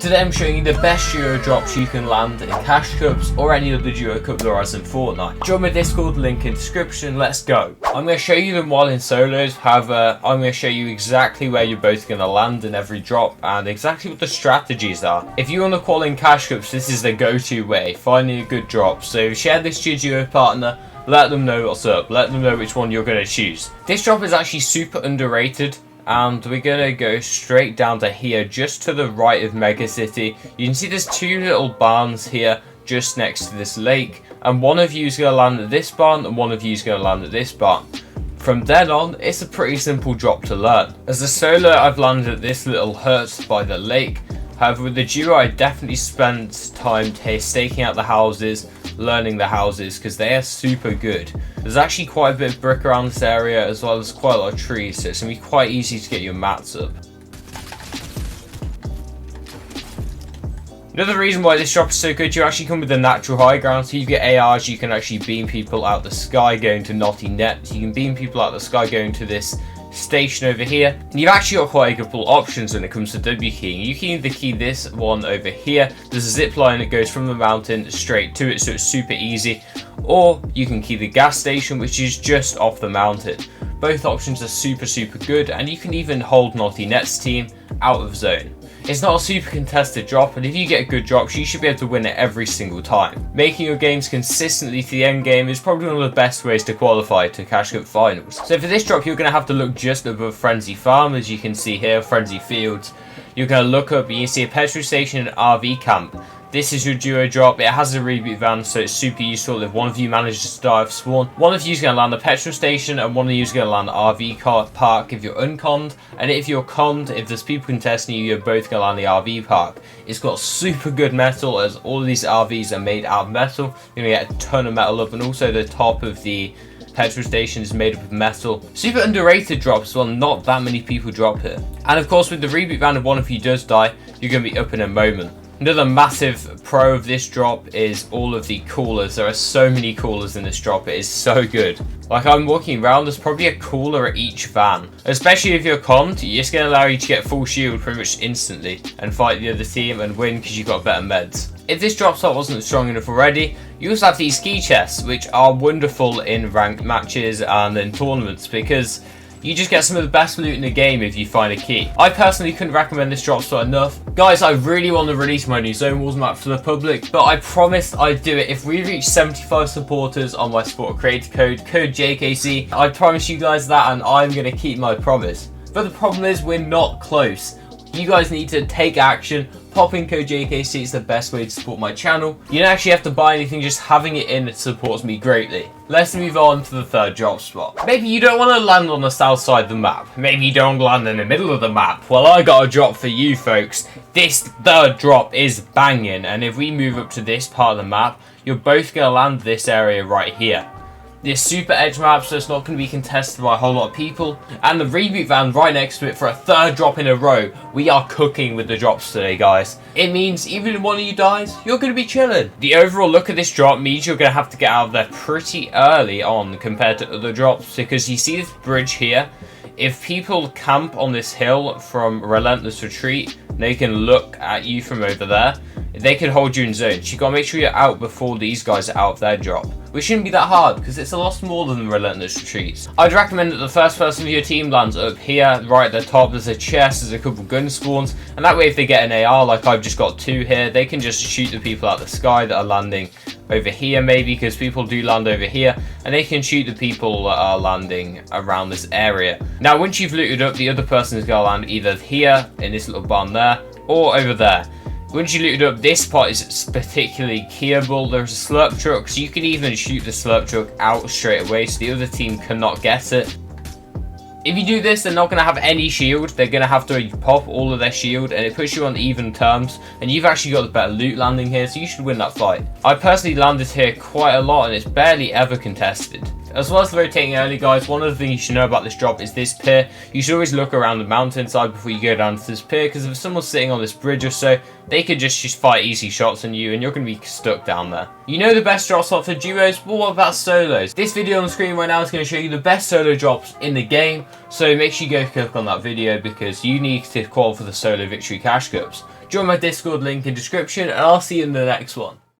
Today I'm showing you the best duo drops you can land in Cash Cups or any other duo cup there is in Fortnite. Join my Discord, link in description, let's go. I'm going to show you them while in solos, however I'm going to show you exactly where you're both going to land in every drop and exactly what the strategies are. If you want to qual in Cash Cups, this is the go-to way, finding a good drop, so share this to your duo partner, let them know what's up, let them know which one you're going to choose. This drop is actually super underrated. And we're going to go straight down to here, just to the right of Mega City. You can see there's two little barns here, just next to this lake. And one of you is going to land at this barn, and one of you is going to land at this barn. From then on, it's a pretty simple drop to learn. As a solo, I've landed at this little hut by the lake. However, with the duo, I definitely spent time staking out the houses, learning the houses, because they are super good. There's actually quite a bit of brick around this area, as well as quite a lot of trees, so it's going to be quite easy to get your mats up. Another reason why this drop is so good, you actually come with the natural high ground, so you get ARs, you can actually beam people out the sky going to Naughty Net, you can beam people out the sky going to this station over here, and you've actually got quite a couple options when it comes to W keying. You can either key this one over here, there's a zip line that goes from the mountain straight to it, so it's super easy, or you can key the gas station, which is just off the mountain. Both options are super good, and you can even hold Naughty Net's team out of zone. It's not a super contested drop, and if you get good drops, you should be able to win it every single time. Making your games consistently to the end game is probably one of the best ways to qualify to Cash Cup finals. So for this drop, you're going to have to look just above Frenzy Farm, as you can see here, Frenzy Fields. You're going to look up and you see a petrol station and RV camp. This is your duo drop. It has a reboot van, so it's super useful if one of you manages to die off spawn. One of you is going to land the petrol station, and one of you is going to land the RV park if you're unconned. And if you're conned, if there's people contesting you, you're both going to land the RV park. It's got super good metal, as all of these RVs are made out of metal. You're going to get a ton of metal up, and also the top of the petrol station is made up of metal. Super underrated drops, well, not that many people drop here. And of course, with the reboot van, if one of you does die, you're going to be up in a moment. Another massive pro of this drop is all of the coolers. There are so many coolers in this drop, it is so good. Like, I'm walking around, there's probably a cooler at each van. Especially if you're conned, it's going to allow you to get full shield pretty much instantly and fight the other team and win because you've got better meds. If this drop slot wasn't strong enough already, you also have these key chests, which are wonderful in ranked matches and in tournaments, because you just get some of the best loot in the game if you find a key. I personally couldn't recommend this drop slot enough. Guys, I really want to release my new Zone Wars map for the public, but I promised I'd do it if we reach 75 supporters on my support creator code JKC. I promise you guys that, and I'm going to keep my promise. But the problem is, we're not close. You guys need to take action. Popping code JKC is the best way to support my channel. You don't actually have to buy anything, just having it in supports me greatly. Let's move on to the third drop spot. Maybe you don't want to land on the south side of the map. Maybe you don't land in the middle of the map. Well, I got a drop for you folks. This third drop is banging, and if we move up to this part of the map, you're both going to land this area right here. This super edge map, so it's not going to be contested by a whole lot of people. And the reboot van right next to it for a third drop in a row. We are cooking with the drops today, guys. It means even if one of you dies, you're going to be chilling. The overall look of this drop means you're going to have to get out of there pretty early on compared to other drops, because you see this bridge here. If people camp on this hill from Relentless Retreat, they can look at you from over there. They can hold you in zone. So you gotta make sure you're out before these guys are out of their drop. Which shouldn't be that hard, because it's a lot smaller than Relentless Retreats. I'd recommend that the first person of your team lands up here, right at the top. There's a chest, there's a couple gun spawns, and that way if they get an AR, like I've just got two here, they can just shoot the people out of the sky that are landing over here maybe, because people do land over here, and they can shoot the people that are landing around this area. Now, once you've looted up, the other person is going to land either here, in this little barn there, or over there. Once you looted up, this part is particularly keyable. There's a slurp truck, so you can even shoot the slurp truck out straight away, so the other team cannot get it. If you do this, they're not going to have any shield. They're going to have to pop all of their shield, and it puts you on even terms. And you've actually got the better loot landing here, so you should win that fight. I personally landed here quite a lot, and it's barely ever contested. As well as rotating early, guys, one of the things you should know about this drop is this pier. You should always look around the mountainside before you go down to this pier, because if someone's sitting on this bridge or so, they could just fire easy shots on you, and you're going to be stuck down there. You know the best drop spot for duos, but what about solos? This video on the screen right now is going to show you the best solo drops in the game, so make sure you go click on that video, because you need to qualify for the solo victory cash cups. Join my Discord link in description, and I'll see you in the next one.